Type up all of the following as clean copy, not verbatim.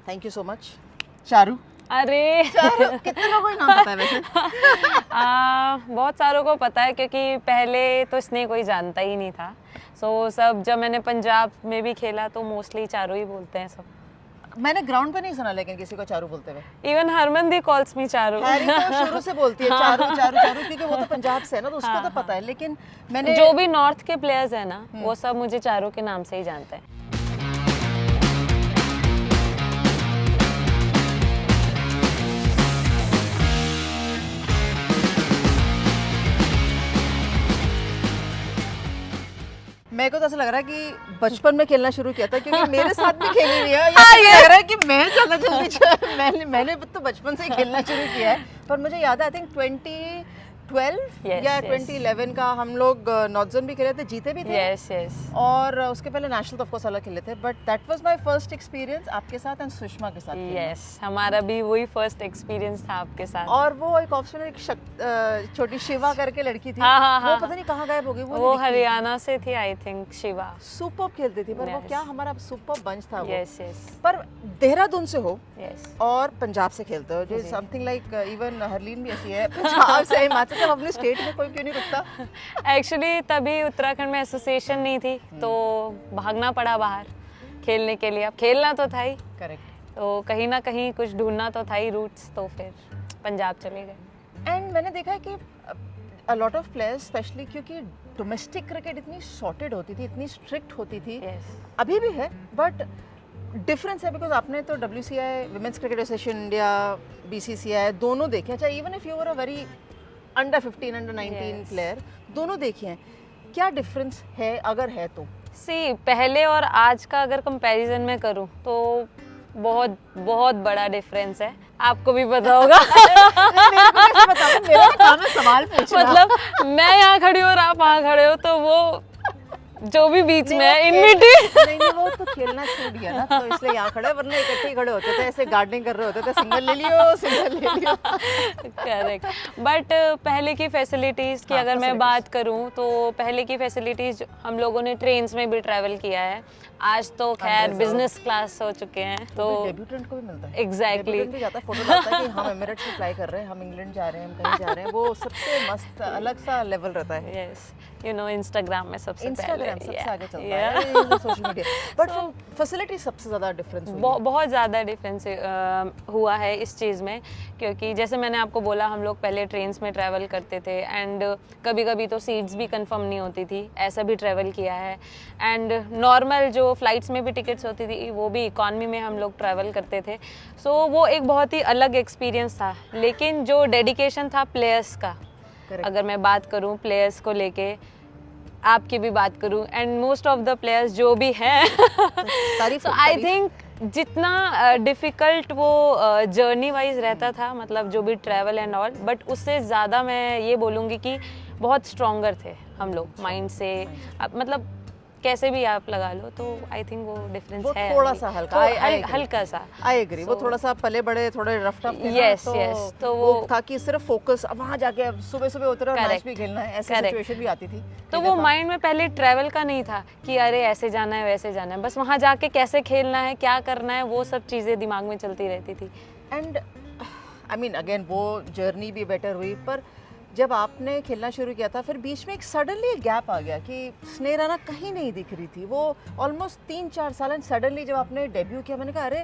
Thank you so much. Charu, अरे चारू कितने लोगों को नाम पता है वैसे? बहुत सारों को पता है क्योंकि पहले तो स्नेह कोई जानता ही नहीं था। सब जब मैंने पंजाब में भी खेला तो मोस्टली चारू ही बोलते हैं सब। मैंने ग्राउंड पे नहीं सुना लेकिन किसी को चारू बोलते हुए। इवन हरमन भी कॉल्स मी चारू। हैरी तो शुरू से बोलती है चारू चारू चारू, क्योंकि वो तो पंजाब से है ना, तो उसको तो पता है। लेकिन मैंने जो भी नॉर्थ के प्लेयर्स हैं ना वो सब मुझे चारू के नाम से ही जानते हैं। मेरे को तो ऐसा लग रहा है कि बचपन में खेलना शुरू किया था, क्योंकि मेरे साथ भी खेली हुई है। ये लग रहा है कि मैं ज़्यादा जल्दी मैंने तो बचपन से ही खेलना शुरू किया है। पर मुझे याद है आई थिंक 2012 या 2011 का हम लोग नॉर्थ जोन भी खेले थे, जीते भी थे। यस और उसके पहले नेशनल ऑफ कोर्स अलग खेले थे, but that was my first experience आपके साथ एंड सुषमा के साथ। यस, हमारा भी वही फर्स्ट एक्सपीरियंस था आपके साथ। और वो एक ऑप्शन एक छोटी शिवा करके लड़की थी। हाँ, वो पता नहीं कहाँ गायब हो गई। वो हरियाणा से थी आई थिंक, शिवा। सुपर खेलती थी, पर वो क्या हमारा सुपर बंच था वो। यस। पर देहरादून से हो और पंजाब से खेलते हो, जो समथिंग लाइक इवन हरलीन भी ऐसी है पंजाब से हिमाचल से, अपने स्टेट में कोई क्यों नहीं रुकता? एक्चुअली तभी उत्तराखंड में एसोसिएशन नहीं थी तो भागना पड़ा बाहर खेलने के लिए। अब खेलना तो था ही, करेक्ट, तो कहीं ना कहीं कुछ ढूंढना तो था ही रूट्स, तो फिर पंजाब चले गए। एंड मैंने देखा है कि a lot of players specially, क्योंकि डोमेस्टिक क्रिकेट इतनी सॉर्टेड होती थी, इतनी स्ट्रिक्ट होती थी, अभी भी है, बट डिफरेंस है बिकॉज आपने तो WCI women's cricket association India, BCCI दोनों देखे। अच्छा, even if you were a very under 15 under 19 player, दोनों देखे हैं। क्या डिफरेंस है अगर है तो? पहले और आज का अगर कंपैरिजन में करूं तो बहुत बहुत बड़ा डिफरेंस है, आपको भी पता होगा। मेरा काम है सवाल पूछना। मतलब मैं यहाँ खड़ी हूँ और आप वहाँ खड़े हो, तो वो जो भी बीच में है इनविटी। नहीं, वो तो खेलना छूट गया ना, तो इसलिए यहाँ खड़े, वरना इकट्ठे ही खड़े होते थे, ऐसे गार्डनिंग कर रहे होते थे, सिंगल ले लियो। करेक्ट। बट पहले की फैसिलिटीज़ की अगर मैं बात करूँ तो पहले की फैसिलिटीज़ हम लोगों ने ट्रेन्स में भी ट्रैवल किया है। आज तो खैर बिजनेस क्लास हो चुके हैं, तो डेब्यूटेंट को भी मिलता है। एग्जैक्टली भी जाता है, फोटो डालता है कि हम एमिरेट्स से फ्लाई कर रहे हैं, हम इंग्लैंड जा रहे हैं, हम कहीं जा रहे हैं। वो सबसे मस्त अलग सा लेवल रहता है। यस, यू नो इंस्टाग्राम में सबसे आगे चलता है सोशल मीडिया, बट फैसिलिटी सबसे ज़्यादा डिफरेंस बहुत ज़्यादा डिफरेंस हुआ है इस चीज़ में, क्योंकि जैसे मैंने आपको बोला हम लोग पहले ट्रेन्स में ट्रैवल करते थे एंड कभी कभी तो सीट्स भी कंफर्म नहीं होती थी, ऐसा भी ट्रैवल किया है। एंड नॉर्मल जो फ्लाइट्स में भी टिकट्स होती थी वो भी इकॉनमी में हम लोग ट्रैवल करते थे। सो वो एक बहुत ही अलग एक्सपीरियंस था। लेकिन जो डेडिकेशन था प्लेयर्स का, अगर मैं बात करूं प्लेयर्स को लेके, आपकी भी बात करूं and most of the players जो भी हैं, तो आई थिंक जितना डिफ़िकल्ट वो जर्नी वाइज रहता था, मतलब जो भी ट्रैवल एंड ऑल, बट उससे ज़्यादा मैं ये बोलूँगी कि बहुत स्ट्रॉन्गर थे हम लोग माइंड से। मतलब कैसे भी आप लगा लो, तो आई थिंक वो डिफरेंस है थोड़ा सा हल्का, हल्का सा। आई एग्री, वो थोड़ा सा पले बड़े थोड़े रफ टफ थे। यस, तो वो था कि सिर्फ फोकस वहाँ जाके सुबह सुबह उतरे और मैच भी खेलना है, ऐसी सिचुएशन भी आती थी। तो वो माइंड में पहले ट्रैवल का नहीं था कि अरे ऐसे जाना है वैसे जाना है, बस वहाँ जाके कैसे खेलना है, क्या करना है, वो सब चीज़ें दिमाग में चलती रहती थी। एंड आई मीन अगेन वो जर्नी भी बेटर हुई, पर जब आपने खेलना शुरू किया था फिर बीच में एक सडनली गैप आ गया कि स्नेह राणा कहीं नहीं दिख रही थी। वो ऑलमोस्ट 3-4 साल, एंड सडनली जब आपने डेब्यू किया मैंने कहा अरे,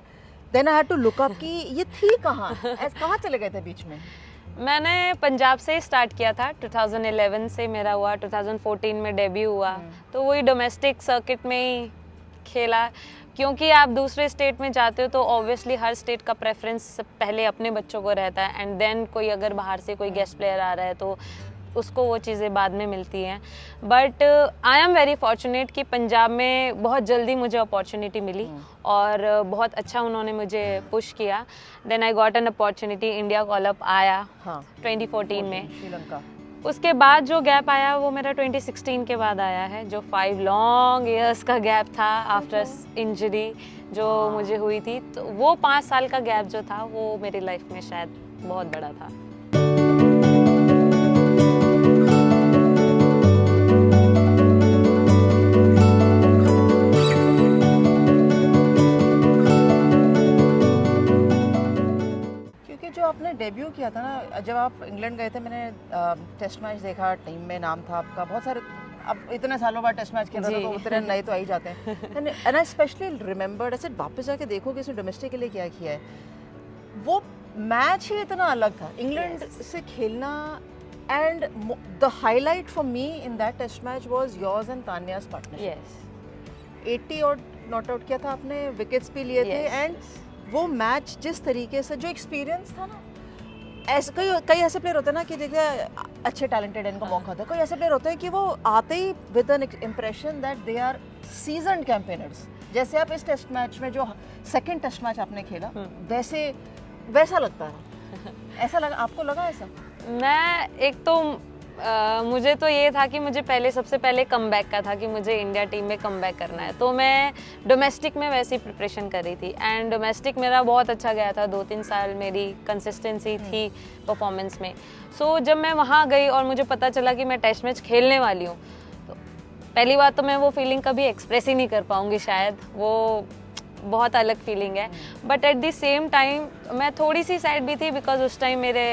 then I had to look up कि ये थी कहाँ, कहाँ चले गए थे बीच में? मैंने पंजाब से स्टार्ट किया था, 2011 से मेरा हुआ, 2014 में डेब्यू हुआ, तो वही डोमेस्टिक सर्किट में ही खेला। क्योंकि आप दूसरे स्टेट में जाते हो तो ऑब्वियसली हर स्टेट का प्रेफरेंस पहले अपने बच्चों को रहता है, एंड देन कोई अगर बाहर से कोई गेस्ट प्लेयर आ रहा है तो उसको वो चीज़ें बाद में मिलती हैं। But I am very fortunate कि पंजाब में बहुत जल्दी मुझे अपॉर्चुनिटी मिली और बहुत अच्छा उन्होंने मुझे पुश किया। Then I got an opportunity, India call up आया 2014 में। श्रीलंका उसके बाद जो गैप आया वो मेरा 2016 के बाद आया है, जो 5 लॉन्ग ईयर्स का गैप था आफ्टर इंजरी जो मुझे हुई थी। तो वो 5 साल का गैप जो था वो मेरी लाइफ में शायद बहुत बड़ा था। जो आपने डेब्यू किया था ना, जब आप इंग्लैंड गए थे, मैंने टेस्ट मैच देखा, टीम में नाम था आपका, बहुत सारे, अब इतने सालों बाद टेस्ट मैच खेल रहे हो तो उतने नए तो आ ही जाते हैं। एंड आई स्पेशली रिमेंबर्ड, ऐसे वापस जाके देखो कि इसने डोमेस्टिक के लिए क्या किया है, वो मैच ही इतना अलग था इंग्लैंड से खेलना। And the highlight for me in that test match was yours and Tanya's partnership. 80 और नॉट आउट किया था आपने, विकेट्स भी लिए थे, एंड वो मैच जिस तरीके से, जो एक्सपीरियंस था ना, ऐसे कई ऐसे प्लेयर होते हैं ना कि देखिए अच्छे टैलेंटेड इनको मौका होता है, कोई ऐसे प्लेयर होते हैं कि वो आते ही with an impression that they are seasoned campaigners. जैसे आप इस टेस्ट मैच में जो सेकंड टेस्ट मैच आपने खेला, वैसा लगता है। ऐसा लगा आपको? लगा ऐसा? मैं एक तो मुझे तो ये था कि मुझे सबसे पहले कमबैक का था कि मुझे इंडिया टीम में कमबैक करना है, तो मैं डोमेस्टिक में वैसी प्रिपरेशन कर रही थी। एंड डोमेस्टिक मेरा बहुत अच्छा गया था, 2-3 साल मेरी कंसिस्टेंसी थी परफॉर्मेंस में। सो जब मैं वहाँ गई और मुझे पता चला कि मैं टेस्ट मैच खेलने वाली हूँ, तो पहली बात तो मैं वो फीलिंग कभी एक्सप्रेस ही नहीं कर पाऊँगी शायद, वो बहुत अलग फीलिंग है। But at the same time मैं थोड़ी सी सैड भी थी, बिकॉज उस टाइम मेरे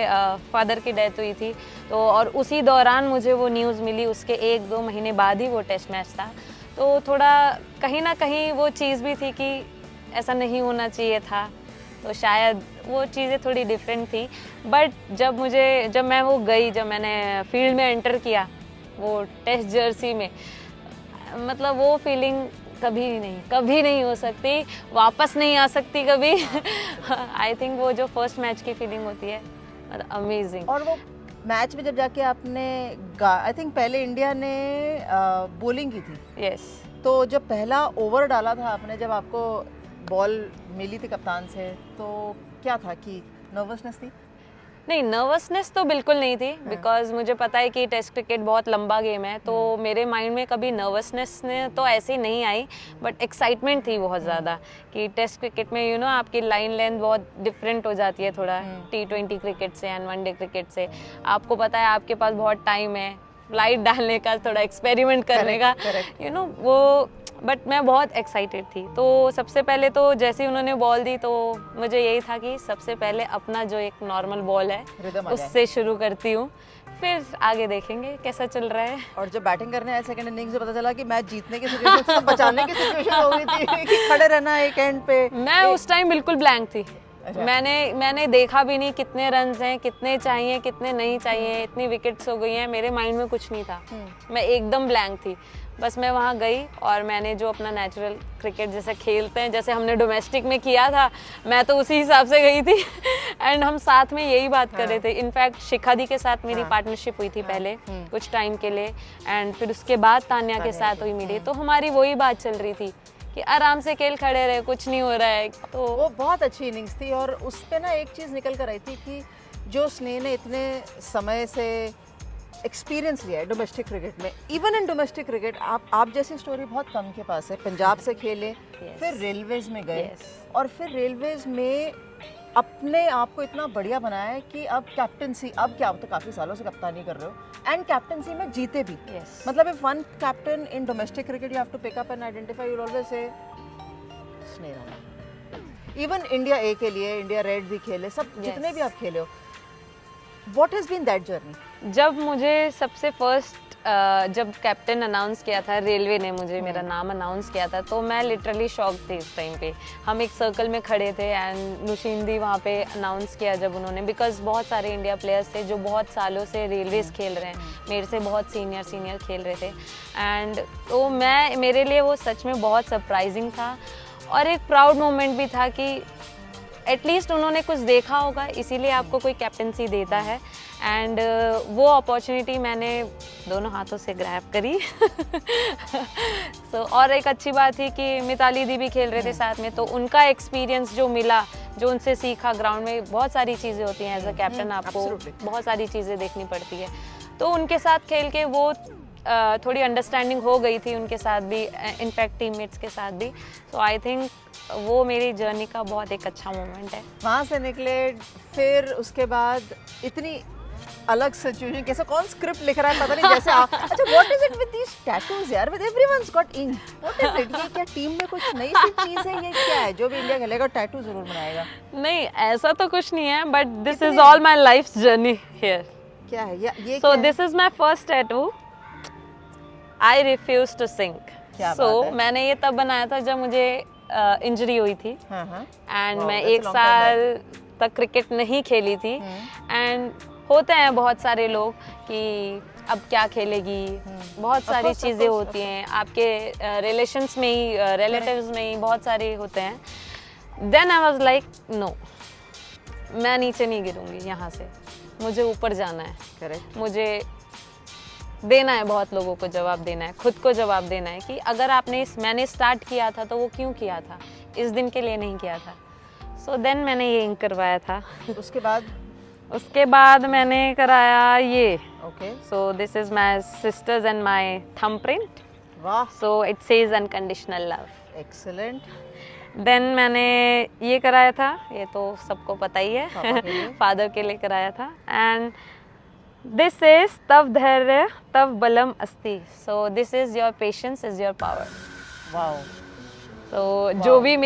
फादर की डेथ हुई थी, तो और उसी दौरान मुझे वो न्यूज़ मिली, उसके 1-2 महीने बाद ही वो टेस्ट मैच था। तो थोड़ा कहीं ना कहीं वो चीज़ भी थी कि ऐसा नहीं होना चाहिए था, तो शायद वो चीज़ें थोड़ी डिफरेंट थी। बट जब मैं वो गई, जब मैंने फील्ड में एंटर किया वो टेस्ट जर्सी में, मतलब वो फीलिंग कभी नहीं हो सकती, वापस नहीं आ सकती कभी। आई थिंक वो जो फर्स्ट मैच की फीलिंग होती है, मतलब अमेजिंग। और वो मैच में जब जाके आपने, आई थिंक पहले इंडिया ने बॉलिंग की थी। यस। तो जब पहला ओवर डाला था आपने, जब आपको बॉल मिली थी कप्तान से, तो क्या था कि नर्वसनेस थी? नहीं, नर्वसनेस तो बिल्कुल नहीं थी, बिकॉज मुझे पता है कि टेस्ट क्रिकेट बहुत लंबा गेम है, तो मेरे माइंड में कभी नर्वसनेस ने तो ऐसे ही नहीं आई, बट एक्साइटमेंट थी बहुत ज़्यादा कि टेस्ट क्रिकेट में आपकी लाइन लेंथ बहुत डिफरेंट हो जाती है थोड़ा T20 क्रिकेट से एंड वनडे क्रिकेट से। आपको पता है आपके पास बहुत टाइम है लाइट डालने का, थोड़ा एक्सपेरिमेंट करने का, वो। बट मैं बहुत एक्साइटेड थी। तो सबसे पहले तो जैसे ही उन्होंने बॉल दी, तो मुझे यही था कि सबसे पहले अपना जो एक नॉर्मल बॉल है उससे शुरू करती हूँ, फिर आगे देखेंगे कैसा चल रहा है। और जब बैटिंग करने आए सेकंड इनिंग्स से पता चला कि मैच जीतने की सिचुएशन से बचाने की सिचुएशन हो गई थी कि खड़े रहना एक एंड पे। मैं उस टाइम बिल्कुल ब्लैंक थी। मैंने देखा भी नहीं कितने रन्स हैं, कितने चाहिए, कितने नहीं चाहिए, इतनी विकेट्स हो गई हैं, मेरे माइंड में कुछ नहीं था। मैं एकदम ब्लैंक थी। बस मैं वहाँ गई और मैंने जो अपना नेचुरल क्रिकेट जैसे खेलते हैं, जैसे हमने डोमेस्टिक में किया था, मैं तो उसी हिसाब से गई थी। एंड हम साथ में यही बात कर रहे थे। इनफैक्ट शिखा दी के साथ मेरी पार्टनरशिप हुई थी पहले कुछ टाइम के लिए, एंड फिर उसके बाद तान्या के साथ हुई मेरी। तो हमारी वही बात चल रही थी कि आराम से खेल, खड़े रहे, कुछ नहीं हो रहा है। तो वो बहुत अच्छी इनिंग्स थी। और उस पे ना एक चीज़ निकल कर आई थी कि जो स्नेह ने इतने समय से एक्सपीरियंस लिया है डोमेस्टिक क्रिकेट में, इवन इन डोमेस्टिक क्रिकेट आप जैसी स्टोरी बहुत कम के पास है। पंजाब से खेले, फिर रेलवेज में गए, और फिर रेलवेज में अपने आप को इतना बढ़िया बनाया है कि अब कैप्टनसी, अब क्या, तो काफ़ी सालों से कप्तानी कर रहे हो, एंड कैप्टनसी में जीते भी। मतलब if one captain in domestic cricket you have to pick up and identify, you always say Sneh Rana. Even India ए के लिए, इंडिया रेड भी खेले, सब जितने भी आप खेले हो, what has been that journey? जब मुझे सबसे फर्स्ट जब कैप्टन अनाउंस किया था, रेलवे ने मुझे मेरा नाम अनाउंस किया था, तो मैं लिटरली शॉक थी उस टाइम पे। हम एक सर्कल में खड़े थे एंड नुशींदी वहाँ पे अनाउंस किया जब उन्होंने, बिकॉज बहुत सारे इंडिया प्लेयर्स थे जो बहुत सालों से रेलवेज खेल रहे हैं, मेरे से बहुत सीनियर खेल रहे थे। एंड तो मेरे लिए वो सच में बहुत सरप्राइजिंग था और एक प्राउड मोमेंट भी था कि एटलीस्ट उन्होंने कुछ देखा होगा, इसीलिए आपको कोई कैप्टनसी देता है। एंड वो अपॉर्चुनिटी मैंने दोनों हाथों से ग्रैब करी। और एक अच्छी बात थी कि मिताली दी भी खेल रहे थे साथ में, तो उनका एक्सपीरियंस जो मिला, जो उनसे सीखा, ग्राउंड में बहुत सारी चीज़ें होती हैं एज अ कैप्टन, आपको बहुत सारी चीज़ें देखनी पड़ती है। तो उनके साथ खेल के वो थोड़ी अंडरस्टैंडिंग हो गई थी उनके साथ भी, इनफैक्ट टीममेट्स के साथ भी। सो आई थिंक वो मेरी जर्नी का बहुत एक अच्छा मोमेंट है। वहाँ से निकले, फिर उसके बाद इतनी अलग सिचुएशन, कैसे कौन स्क्रिप्ट लिख रहा है पता नहीं, जैसे आप अच्छा what is it with these tattoos यार, with everyone's got ink, what is it? ये क्या टीम में कुछ नई सी चीज है, ये क्या है? जो भी इंडिया खेलेगा टैटू जरूर बनाएगा। नहीं ऐसा तो कुछ नहीं है, but this is all my life journey here. क्या है ये? So this is my first tattoo, I refuse to sink. So मैंने ये तब बनाया था जब मुझे इंजरी हुई थी, एंड मैं 1 साल तक क्रिकेट नहीं खेली थी। एंड होते हैं बहुत सारे लोग कि अब क्या खेलेगी, बहुत सारी चीज़ें होती हैं आपके रिलेशंस में ही, रिलेटिव्स में ही बहुत सारे होते हैं। Then I was like no, मैं नीचे नहीं गिरूंगी यहाँ से, मुझे ऊपर जाना है। करेक्ट। मुझे देना है, बहुत लोगों को जवाब देना है, खुद को जवाब देना है कि अगर मैंने स्टार्ट किया था तो वो क्यों किया था, इस दिन के लिए नहीं किया था। सो देन मैंने ये इंक करवाया था। उसके बाद मैंने कराया ये। Okay. So this is my sisters and my thumb print. वाह। So it says unconditional love. Excellent. Then मैंने ये कराया था, ये तो सबको पता ही है, फादर के लिए कराया था। एंड दिस इज तव धैर्य तव बलम अस्ति। सो this is your patience is your power. Wow. तो जो भी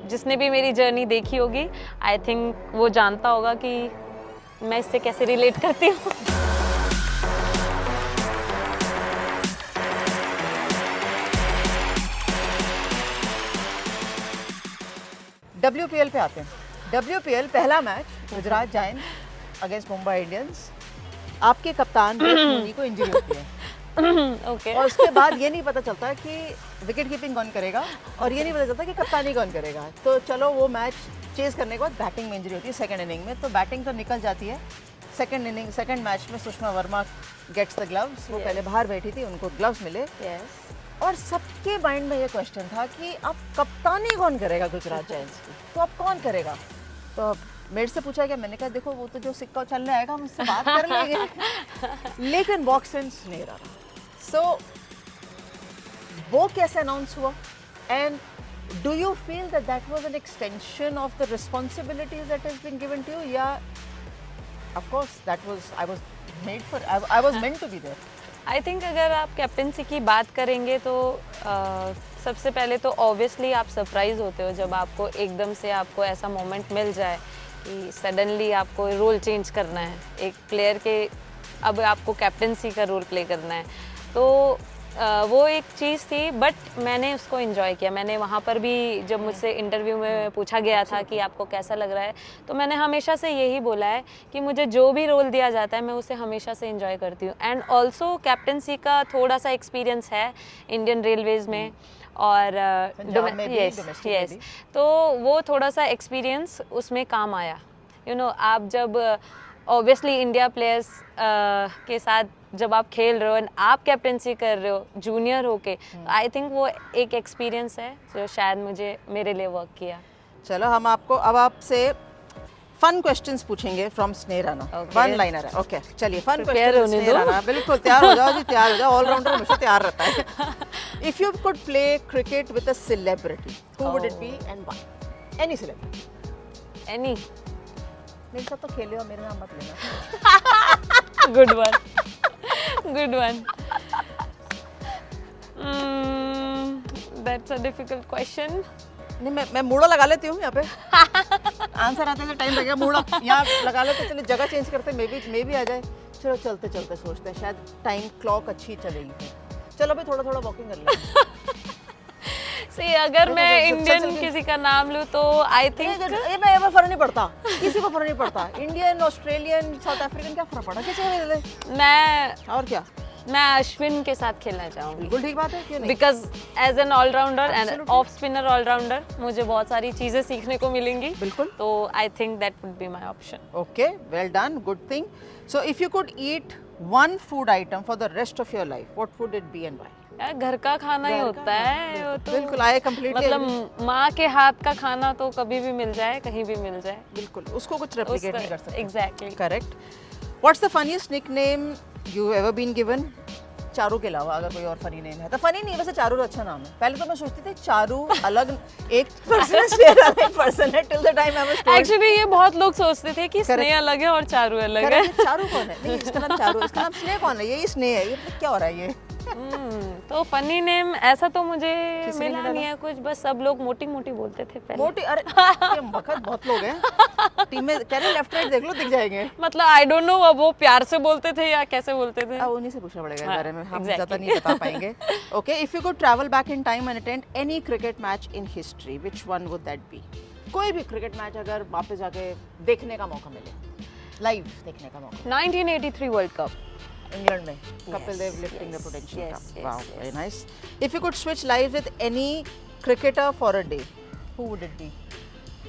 जिसने भी मेरी जर्नी देखी होगी, आई थिंक वो जानता होगा कि मैं इससे कैसे रिलेट करती हूँ। WPL पे आते हैं। WPL पहला match Gujarat giants against Mumbai Indians. आपके कप्तान धोनी को इंजरी होती है। Okay. और उसके बाद ये नहीं पता चलता कि विकेट कीपिंग कौन करेगा, और ये नहीं पता चलता कि कप्तानी कौन करेगा। तो चलो वो मैच चेस करने के बाद बैटिंग में इंजरी होती है सेकंड इनिंग में, तो बैटिंग तो निकल जाती है। सेकंड मैच में Sushma Verma gets the gloves. वो पहले बाहर बैठी थी, उनको ग्लव्स मिले। और सबके माइंड में ये क्वेश्चन था कि अब कप्तानी कौन करेगा गुजरात जायंट्स की, तो अब कौन करेगा? तो मेरे से पूछा गया, मैंने कहा देखो वो तो जो सिक्का चलने आएगा हम उससे बात कर लेंगे। लेकिन बॉक्स सेंस नहीं रहा। सो वो कैसे अनाउंस हुआ, and do you feel that that was an extension of the responsibilities that has been given to you, या of course that was I was meant to be there? I think अगर आप captaincy की बात करेंगे तो सबसे पहले तो ऑब्वियसली आप सरप्राइज होते हो जब आपको एकदम से आपको ऐसा मोमेंट मिल जाए कि सडनली आपको रोल चेंज करना है, एक प्लेयर के अब आपको कैप्टनसी का रोल प्ले करना है। तो वो एक चीज़ थी, बट मैंने उसको एंजॉय किया। मैंने वहाँ पर भी जब मुझसे इंटरव्यू में पूछा गया था कि आपको कैसा लग रहा है, तो मैंने हमेशा से यही बोला है कि मुझे जो भी रोल दिया जाता है मैं उसे हमेशा से एंजॉय करती हूँ। एंड ऑल्सो कैप्टनसी का थोड़ा सा एक्सपीरियंस है इंडियन रेलवेज में और यस, तो वो थोड़ा सा एक्सपीरियंस उसमें काम आया। यू नो, आप जब ऑब्वियसली इंडिया प्लेयर्स के साथ जब आप खेल रहे हो एंड आप कैप्टनसी कर रहे हो जूनियर होके, आई थिंक वो एक एक्सपीरियंस है जो शायद मेरे लिए वर्क किया। चलो हम आपको अब आपसे फन क्वेश्चंस पूछेंगे फ्रॉम स्नेह राणा। वन लाइनर है। ओके चलिए फन क्वेश्चन स्नेह राणा। बिल्कुल तैयार हो जाओ जी, तैयार हो जाओ। ऑलराउंडर हमेशा तैयार रहता है। If you could play cricket with a celebrity, who would it be and why? Any celebrity. Any? मेरे साथ तो खेले हो, मेरे नाम मत लेना। Good one, good one. That's a difficult question. नहीं, मैं मूड़ा लगा लेती हूँ यहाँ पे। आंसर आते तो टाइम लगेगा। मूड़ा यहाँ लगा लेते, चलिए जगह चेंज करते, मे भी आ जाए। चलो चलते चलते सोचते हैं, शायद टाइम क्लॉक अच्छी चलेगी। चलो भाई थोड़ा थोड़ा वॉकिंग कर लेंगे। See, अगर मैं इंडियन किसी का नाम लूँ तो आई थिंक मैं फर्क नहीं पड़ता, किसी को फर्क नहीं पड़ता। इंडियन, ऑस्ट्रेलियन, साउथ अफ्रीकन, क्या फर्क पड़ा किसी को भी। मैं और क्या, मैं अश्विन के साथ खेलना चाहूँगी। बिल्कुल ठीक बात है, क्यों नहीं? Because as an allrounder and off spinner allrounder मुझे बहुत सारी चीज़ें सीखने को मिलेंगी। बिल्कुल। तो I think that would be my option. Okay, well done, good thing. So if you could eat one food item for the rest of your life, what would it be and why? यार घर का खाना ही होता है वो तो। बिल्कुल, I completely मतलब माँ के हाथ का खाना तो कभी भी मिल जाए, कहीं भी मिल जाए। बिल्कुल, उसको कुछ रेप्लिकेट नहीं कर सकते। Exactly. Correct. What's the funniest nickname you ever been given? Charu के अलावा अगर कोई और फनी नेम है तो फनी नहीं, वैसे चारू तो अच्छा नाम है। पहले तो मैं सोचती थी चारू अलग एक पर्सन है, स्नेहा अलग पर्सन है, till the time I was told actually ये बहुत लोग सोचते थे कि स्नेहा अलग है और चारू अलग है। चारू कौन है? नहीं, इसका नाम चारू, इसका नाम स्नेहा कौन है? ये स्नेहा है, ये क्या हो रहा है ये? तो फनी नेम ऐसा तो मुझे किसी ने मिला नहीं नहीं है कुछ, बस सब लोग मोटी मोटी बोलते थे पहले। मोटी, अरे ये वक्त बहुत लोग हैं टीम में, कह रहे लेफ्ट राइट देख लो दिख जाएंगे। मतलब आई डोंट नो अब वो प्यार से बोलते थे या कैसे बोलते थे। अब उन्हीं से पूछना पड़ेगा इस हाँ, बारे में, हम exactly. ज़्यादा नहीं बता पाएंगे। Okay, if you could travel back in time and attend any cricket match in history, which one would that be? कोई भी क्रिकेट मैच अगर वापस जाके देखने का मौका मिले, लाइव देखने का मौका। 1983 वर्ल्ड कप। इंग्लैंड में Kapil Dev lifting the prudential yes, cup. yes, wow, yes. Very nice. If you could switch lives with any cricketer for a day, who would it be?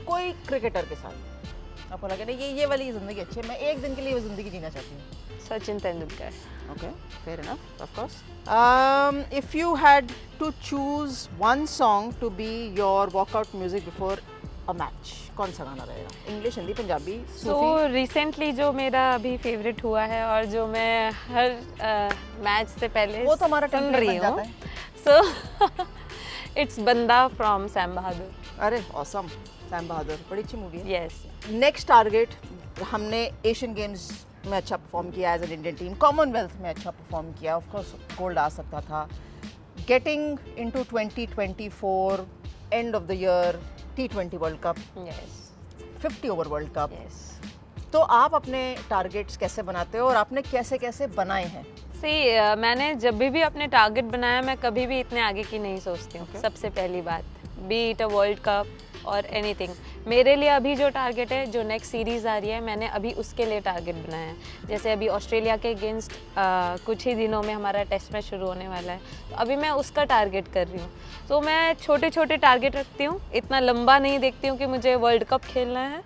कोई क्रिकेटर के साथ आपको लगे ना ये वाली जिंदगी अच्छी है, मैं एक दिन के लिए वो जिंदगी जीना चाहती हूँ। Sachin Tendulkar. Okay, fair enough, of course. If you had to choose one song to be your walkout music before a match, कौन सा गाना रहेगा? English, Hindi, Punjabi, so recently जो मेरा अभी फेवरेट हुआ है और जो मैं हर मैच से पहले वो तो हमारा सुन template रही बन हूँ, जाता सो इट्स बंदा फ्रॉम सैम बहादुर। अरे ऑसम, सैम बहादुर बड़ी अच्छी मूवी है। यस। नेक्स्ट टारगेट, हमने एशियन गेम्स में अच्छा परफॉर्म किया as an Indian team, Commonwealth में अच्छा परफॉर्म किया, ऑफ कोर्स गोल्ड आ सकता था। Getting into 2024 end of the year T20 world cup, yes 50 over world cup, yes. तो आप अपने टारगेट्स कैसे बनाते हो और आपने कैसे कैसे बनाए हैं? मैंने जब भी अपने टारगेट बनाया, मैं कभी भी इतने आगे की नहीं सोचती हूँ। सबसे पहली बात, B it a world cup और एनीथिंग, मेरे लिए अभी जो टारगेट है, जो नेक्स्ट सीरीज़ आ रही है, मैंने अभी उसके लिए टारगेट बनाया है। जैसे अभी ऑस्ट्रेलिया के अगेंस्ट कुछ ही दिनों में हमारा टेस्ट मैच शुरू होने वाला है, तो अभी मैं उसका टारगेट कर रही हूँ। तो मैं छोटे छोटे टारगेट रखती हूँ, इतना लंबा नहीं देखती हूँ कि मुझे वर्ल्ड कप खेलना है।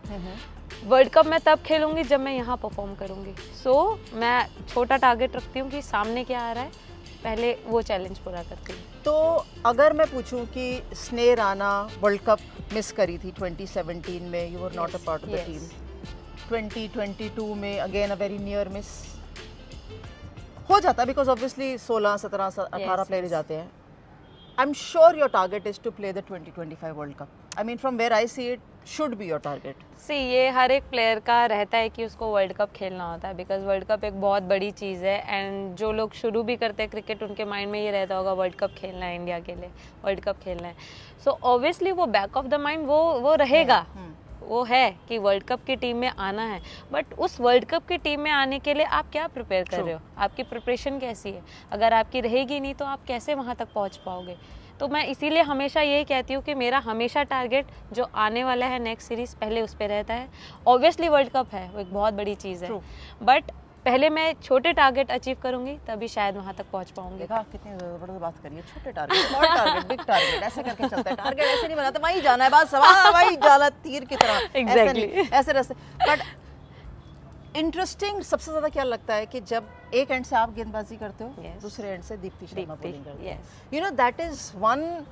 वर्ल्ड कप मैं तब खेलूँगी जब मैं यहाँ परफॉर्म करूँगी। सो मैं छोटा टारगेट रखती हूँ कि सामने क्या आ रहा है, पहले वो चैलेंज पूरा करती हूँ। तो अगर मैं पूछूं कि Sneha Rana world cup miss करी थी 2017 में, you were not a part of the team, 2022 में again a very near miss हो जाता, बिकॉज ऑब्वियसली 16, 17, 18 प्लेयर जाते हैं। I am sure your target is to play the 2025 world cup. I mean from where I see it should be your target. See, ये हर एक player का रहता है कि उसको वर्ल्ड कप खेलना होता है, बिकॉज वर्ल्ड कप एक बहुत बड़ी चीज़ है। एंड जो लोग शुरू भी करते हैं क्रिकेट, उनके माइंड में ये रहता होगा वर्ल्ड कप खेलना है, इंडिया के लिए वर्ल्ड कप खेलना है। सो ऑब्वियसली वो बैक ऑफ द माइंड वो रहेगा, वो है कि वर्ल्ड कप की टीम में आना है। बट उस वर्ल्ड कप की टीम में आने के लिए आप क्या प्रिपेयर कर रहे हो, आपकी प्रिपरेशन कैसी है? अगर आपकी रहेगी नहीं तो आप कैसे वहाँ तक पहुँच पाओगे? तो मैं इसीलिए हमेशा यही कहती हूँ कि मेरा हमेशा टारगेट जो आने वाला है नेक्स्ट सीरीज़, पहले उस पर रहता है। ऑब्वियसली वर्ल्ड कप है, वो एक बहुत बड़ी चीज़ है, बट पहले मैं छोटे टारगेट अचीव करूंगी, तभी शायद वहाँ तक पहुँच पाऊंगी। देखा कितनी ज़बरदस्त बात करिए, छोटे target, small target, big target, ऐसे करके चलता है। टारगेट ऐसे नहीं बनाते, वहीं जाना है बस, वहीं जाना तीर की तरह, Exactly. ऐसे रास्ते। बट इंटरेस्टिंग सबसे ज़्यादा क्या लगता है कि जब एक एंड से आप गेंदबाजी करते हो, Yes. दूसरे एंड से दीप्ति शर्मा दीप्ति, बॉलिंग करते हैं, yes. You know that is one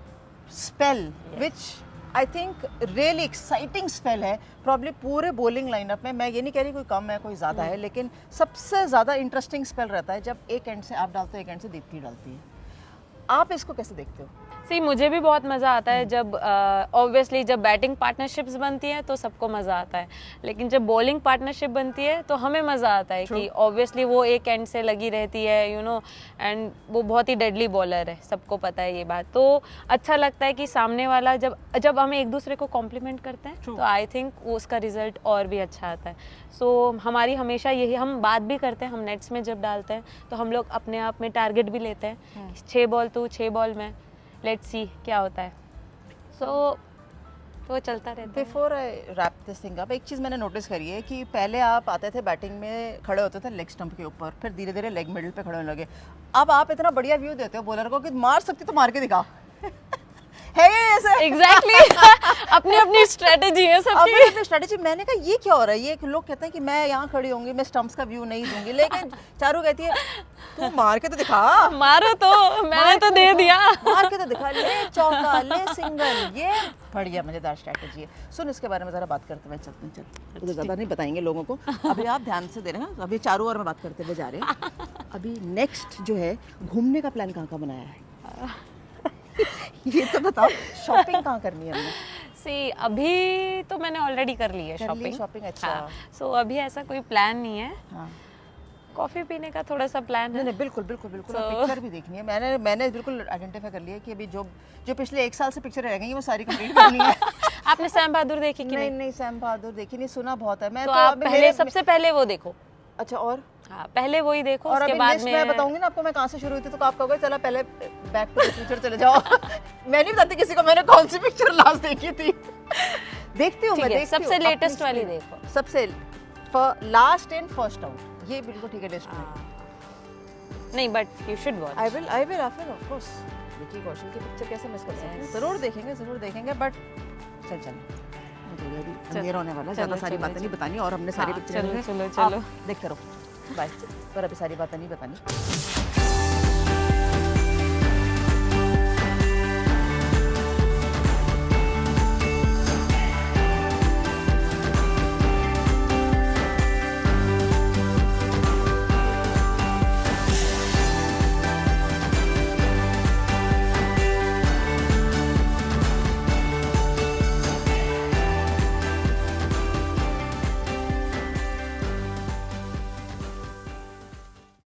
spell which I think really exciting spell है। प्रॉब्ली पूरे बॉलिंग लाइनअप में, मैं ये नहीं कह रही कोई कम है कोई ज़्यादा है, लेकिन सबसे ज़्यादा इंटरेस्टिंग स्पेल रहता है जब एक एंड से आप डालते हो, एक एंड से दीप्ति डालती है। आप इसको कैसे देखते हो? सी, मुझे भी बहुत मज़ा आता है जब ऑब्वियसली जब बैटिंग पार्टनरशिप्स बनती है तो सबको मज़ा आता है, लेकिन जब बॉलिंग पार्टनरशिप बनती है तो हमें मज़ा आता है कि ऑब्वियसली वो एक एंड से लगी रहती है, यू नो, एंड वो बहुत ही डेडली बॉलर है, सबको पता है ये बात। तो अच्छा लगता है कि सामने वाला जब हम एक दूसरे को कॉम्प्लीमेंट करते हैं तो आई थिंक उसका रिजल्ट और भी अच्छा आता है। सो हमारी हमेशा यही, हम बात भी करते हैं, हम नेट्स में जब डालते हैं तो हम लोग अपने आप में टारगेट भी लेते हैं, 6 बॉल तू 6 बॉल में, लेट्स सी क्या होता है। सो तो चलता रहता है। Before I wrap this thing up, एक चीज़ मैंने नोटिस करी है कि पहले आप आते थे बैटिंग में, खड़े होते थे लेग स्टंप के ऊपर, फिर धीरे धीरे लेग मिडल पे खड़े होने लगे। अब आप इतना बढ़िया व्यू देते हो बॉलर को कि मार सकती तो मार के दिखा है ये ऐसे। एग्जैक्टली अपनी अपनी स्ट्रेटेजी है सबकी। अपनी स्ट्रेटेजी। मैंने कहा ये क्या हो रहा है, ये लोग कहते हैं कि मैं यहाँ खड़ी होंगी, मैं स्टंप्स का व्यू नहीं दूंगी, लेकिन चारू कहती है तू मार के तो दिखा, मारो तो मैंने तो दे दिया, मार के तो दिखा, ले चौका ले सिंगल, ये बढ़िया मजेदार स्ट्रेटेजी है। सुन, इसके बारे में जरा बात करते हुए चलते हैं, चल तो ज़्यादा नहीं बताएंगे लोगों को, अभी आप ध्यान से दे रहे हैं, अभी चारू और मैं बात करते हुए जा रहे हैं। अभी नेक्स्ट जो है घूमने का प्लान कहाँ का बनाया है? ये तो बताओ, शॉपिंग कहाँ करनी है हमने? सी अभी तो मैंने ऑलरेडी कर ली है कर ली शॉपिंग। शॉपिंग, अच्छा। हाँ, सो अभी ऐसा कोई प्लान नहीं है। हाँ कॉफ़ी पीने का थोड़ा सा प्लान नहीं है। नहीं, बिल्कुल बिल्कुल बिल्कुल, So- पिक्चर भी देखनी है। मैंने बिल्कुल आइडेंटिफाई कर लिया कि अभी जो जो पिछले 1 साल से पिक्चर रह गई हैं वो सारी कंप्लीट करनी है। आपने सैम बहादुर देखी कि नहीं नहीं? नहीं, सैम बहादुर देखी नहीं, सुना बहुत है। मैं तो आप अभी पहले सबसे पहले वो देखो। अच्छा, और पहले वही देखो, और उसके अभी बाद लिस्ट मैं में बताऊंगी ना आपको मैं कहाँ से शुरू हुई थी, तो आप कहोगे चला पहले बैक टू द फ्यूचर चले जाओ। मैं नहीं बताती किसी को मैंने कौन सी पिक्चर लास्ट देखी थी। देखती हूँ मैं, ठीक है, देखती सबसे हूँ, लेटेस्ट अपनी वाली screen। देखो। सबसे लास्ट एंड फर्स्ट आउट, ये बिल्कुल ठीक है लिस्ट में। नहीं, but you should watch. I will of course. Vicky Kaushal की पिक्चर कैसे मिस कर सकते हैं? Yes. जरूर देखेंगे बट चल मुझे अभी अंधेरा होने वाला है, ज़्यादा चलो, सारी चलो, बातें नहीं बतानी, और हमने सारी हाँ, पिक्चर चलो, चलो। देखते रहो बाय, पर अभी सारी बातें नहीं बतानी।